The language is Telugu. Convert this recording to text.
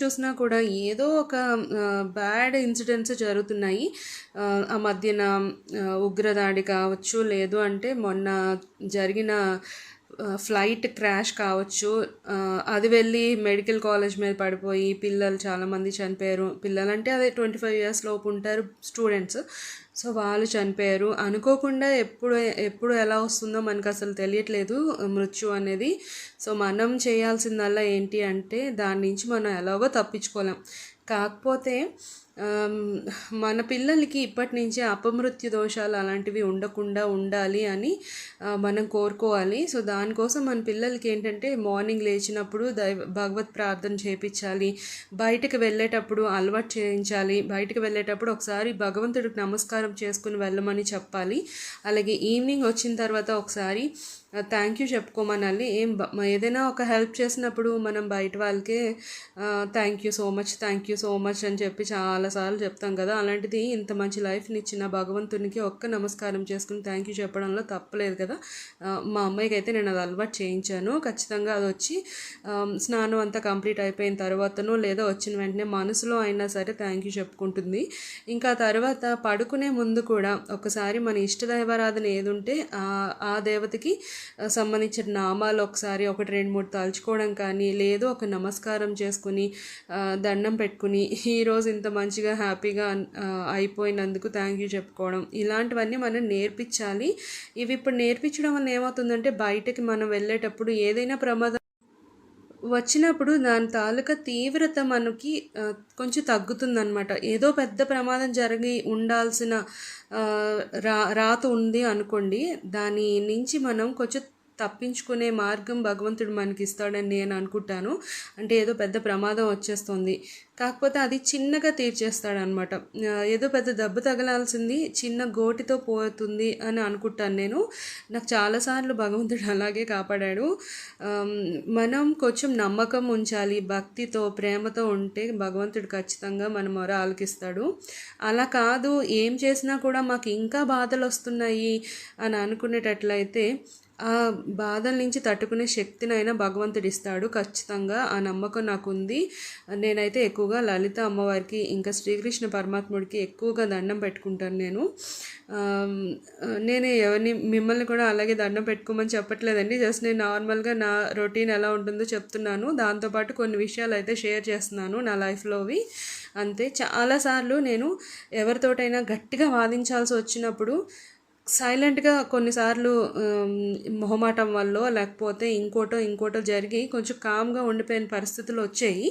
చూసినా కూడా ఏదో ఒక బ్యాడ్ ఇన్సిడెంట్స్ జరుగుతున్నాయి. ఆ మధ్యన ఉగ్రదాడి కావచ్చు, లేదు అంటే మొన్న జరిగిన ఫ్లైట్ క్రాష్ కావచ్చు. అది వెళ్ళి మెడికల్ కాలేజ్ మీద పడిపోయి పిల్లలు చాలామంది చనిపోయారు. పిల్లలంటే అదే 25 ఇయర్స్ లోపు ఉంటారు స్టూడెంట్స్. సో వాళ్ళు చనిపోయారు. అనుకోకుండా ఎప్పుడు ఎప్పుడు ఎలా వస్తుందో మనకు అసలు తెలియట్లేదు మృత్యు అనేది. సో మనం చేయాల్సిందల్లా ఏంటి అంటే దాని నుంచి మనం ఎలాగో తప్పించుకోలేం. కాకపోతే మన పిల్లలకి ఇప్పటి నుంచే అపమృత్యు దోషాలు అలాంటివి ఉండకుండా ఉండాలి అని మనం కోరుకోవాలి. సో దానికోసం మన పిల్లలకి ఏంటంటే మార్నింగ్ లేచినప్పుడు భగవత్ ప్రార్థన చేయించాలి. బయటకు వెళ్ళేటప్పుడు అలవాటు చేయించాలి. బయటకు వెళ్ళేటప్పుడు ఒకసారి భగవంతుడికి నమస్కారం చేసుకుని వెళ్ళమని చెప్పాలి. అలాగే ఈవినింగ్ వచ్చిన తర్వాత ఒకసారి థ్యాంక్ యూ చెప్పుకోమనాలి. ఏదైనా ఒక హెల్ప్ చేసినప్పుడు మనం బయట వాళ్ళకే thank you so much, thank you so much అని చెప్పి చాలాసార్లు చెప్తాం కదా. అలాంటిది ఇంత మంచి లైఫ్ని ఇచ్చిన భగవంతునికి ఒక్క నమస్కారం చేసుకుని థ్యాంక్ యూ చెప్పడంలో తప్పలేదు కదా. మా అమ్మాయికి అయితే నేను అది అలవాటు చేయించాను. ఖచ్చితంగా అది వచ్చి స్నానం అంతా కంప్లీట్ అయిపోయిన తర్వాతనో లేదా వచ్చిన వెంటనే మనసులో అయినా సరే థ్యాంక్ యూ చెప్పుకుంటుంది. ఇంకా తర్వాత పడుకునే ముందు కూడా ఒకసారి మన ఇష్టదైవారాధన ఏది ఉంటే ఆ దేవతకి సంబంధించిన నామాలు ఒకసారి 1, 2, 3 తలుచుకోవడం కానీ, లేదు ఒక నమస్కారం చేసుకుని దండం పెట్టుకుని ఈరోజు ఇంత మంచిగా హ్యాపీగా అయిపోయినందుకు థ్యాంక్ యూ చెప్పుకోవడం, ఇలాంటివన్నీ మనం నేర్పించాలి. ఇవి ఇప్పుడు నేర్పించడం వల్ల ఏమవుతుందంటే బయటకి మనం వెళ్ళేటప్పుడు ఏదైనా ప్రమాదం వచ్చినప్పుడు దాని తాలూకా తీవ్రత మనకి కొంచెం తగ్గుతుందనమాట. ఏదో పెద్ద ప్రమాదం జరిగి ఉండాల్సిన రాత ఉంది అనుకోండి, దాని నుంచి మనం కొంచెం తప్పించుకునే మార్గం భగవంతుడు మనకి ఇస్తాడని నేను అనుకుంటాను. అంటే ఏదో పెద్ద ప్రమాదం వచ్చేస్తుంది, కాకపోతే అది చిన్నగా తీర్చేస్తాడనమాట. ఏదో పెద్ద దెబ్బ తగలాల్సింది చిన్న గోటితో పోతుంది అని అనుకుంటాను నేను. నాకు చాలాసార్లు భగవంతుడు అలాగే కాపాడాడు. మనం కొంచెం నమ్మకం ఉంచాలి, భక్తితో ప్రేమతో ఉంటే భగవంతుడు ఖచ్చితంగా మన మొర ఆలకిస్తాడు. అలా కాదు ఏం చేసినా కూడా మాకు ఇంకా బాధలు వస్తున్నాయి అని అనుకునేటట్లయితే ఆ బాధల నుంచి తట్టుకునే శక్తినైనా భగవంతుడు ఇస్తాడు ఖచ్చితంగా. ఆ నమ్మకం నాకు ఉంది. నేనైతే ఎక్కువగా లలిత అమ్మవారికి ఇంకా శ్రీకృష్ణ పరమాత్ముడికి ఎక్కువగా దండం పెట్టుకుంటాను నేను. నేను మిమ్మల్ని కూడా అలాగే దండం పెట్టుకోమని చెప్పట్లేదండి. జస్ట్ నేను నార్మల్గా నా రొటీన్ ఎలా ఉంటుందో చెప్తున్నాను. దాంతోపాటు కొన్ని విషయాలు అయితే షేర్ చేస్తున్నాను నా లైఫ్లోవి అంతే. చాలాసార్లు నేను ఎవరితోటైనా గట్టిగా వాదించాల్సి వచ్చినప్పుడు సైలెంట్గా కొన్నిసార్లు మొహమాటం వల్ల లేకపోతే ఇంకోటో జరిగి కొంచెం కామ్గా ఉండిపోయిన పరిస్థితులు వచ్చాయి.